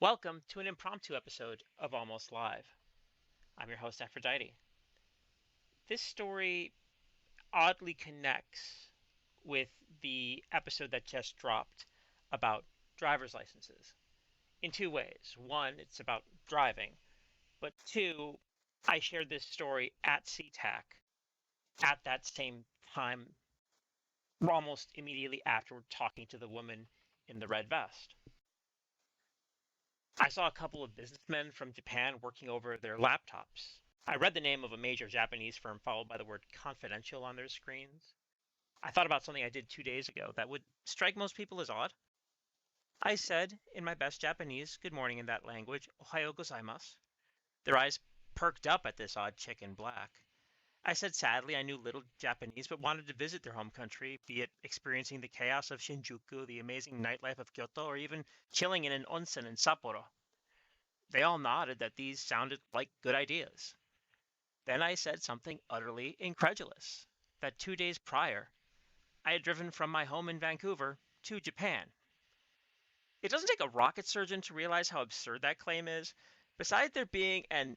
Welcome to an impromptu episode of Almost Live. I'm your host, Aphrodite. This story oddly connects with the episode that just dropped about driver's licenses in two ways. One, it's about driving, but two, I shared this story at SeaTac at that same time, almost immediately after talking to the woman in the red vest. I saw a couple of businessmen from Japan working over their laptops. I read the name of a major Japanese firm followed by the word confidential on their screens. I thought about something I did 2 days ago that would strike most people as odd. I said, in my best Japanese, good morning in that language, ohayo gozaimasu. Their eyes perked up at this odd chick in black. I said sadly I knew little Japanese but wanted to visit their home country, be it experiencing the chaos of Shinjuku, the amazing nightlife of Kyoto, or even chilling in an onsen in Sapporo. They all nodded that these sounded like good ideas. Then I said something utterly incredulous, that 2 days prior, I had driven from my home in Vancouver to Japan. It doesn't take a rocket surgeon to realize how absurd that claim is. Besides there being an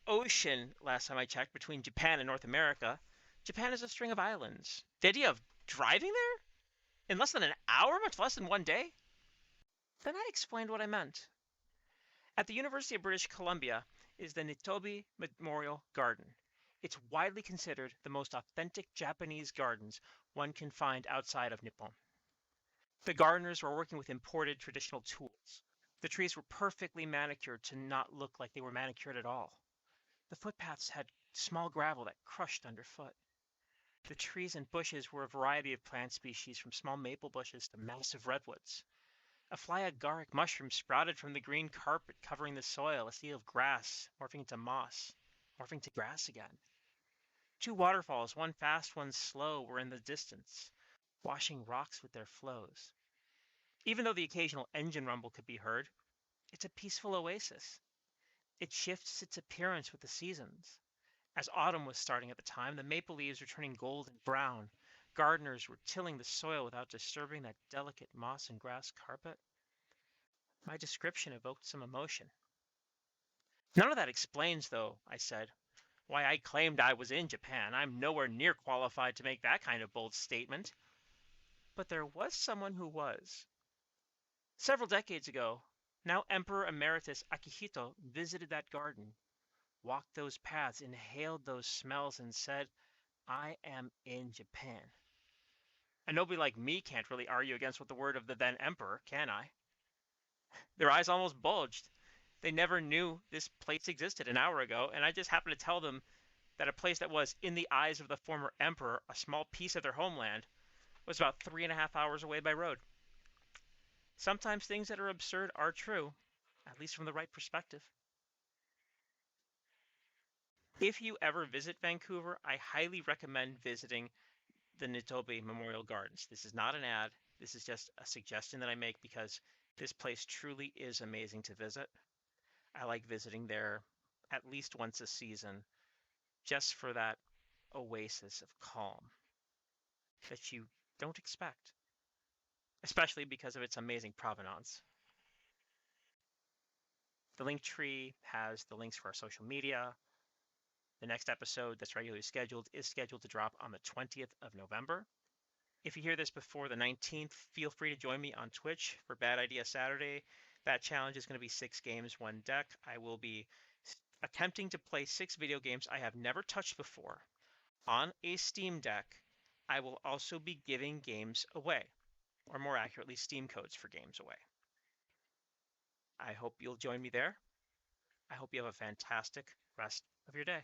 ocean, last time I checked, between Japan and North America, Japan is a string of islands. The idea of driving there in less than an hour, much less than 1 day? Then I explained what I meant. At the University of British Columbia is the Nitobe Memorial Garden. It's widely considered the most authentic Japanese gardens one can find outside of Nippon. The gardeners were working with imported traditional tools. The trees were perfectly manicured to not look like they were manicured at all. The footpaths had small gravel that crushed underfoot. The trees and bushes were a variety of plant species, from small maple bushes to massive redwoods. A fly agaric mushroom sprouted from the green carpet covering the soil, a sea of grass morphing into moss, morphing to grass again. Two waterfalls, one fast, one slow, were in the distance, washing rocks with their flows. Even though the occasional engine rumble could be heard, it's a peaceful oasis. It shifts its appearance with the seasons. As autumn was starting at the time, the maple leaves were turning gold and brown. Gardeners were tilling the soil without disturbing that delicate moss and grass carpet. My description evoked some emotion. None of that explains, though, I said, why I claimed I was in Japan. I'm nowhere near qualified to make that kind of bold statement. But there was someone who was. Several decades ago, now Emperor Emeritus Akihito visited that garden, walked those paths, inhaled those smells, and said, I am in Japan. And nobody like me can't really argue against what the word of the then emperor, can I? Their eyes almost bulged. They never knew this place existed an hour ago, and I just happened to tell them that a place that was, in the eyes of the former emperor, a small piece of their homeland, was about 3.5 hours away by road. Sometimes things that are absurd are true, at least from the right perspective. If you ever visit Vancouver, I highly recommend visiting the Nitobe Memorial Gardens. This is not an ad. This is just a suggestion that I make because this place truly is amazing to visit. I like visiting there at least once a season just for that oasis of calm that you don't expect, especially because of its amazing provenance. The link tree has the links for our social media. The next episode that's regularly scheduled is scheduled to drop on the 20th of November. If you hear this before the 19th, feel free to join me on Twitch for Bad Idea Saturday. That challenge is going to be 6 games, 1 deck. I will be attempting to play 6 video games I have never touched before on a Steam Deck. I will also be giving games away, or more accurately, Steam codes for games away. I hope you'll join me there. I hope you have a fantastic rest of your day.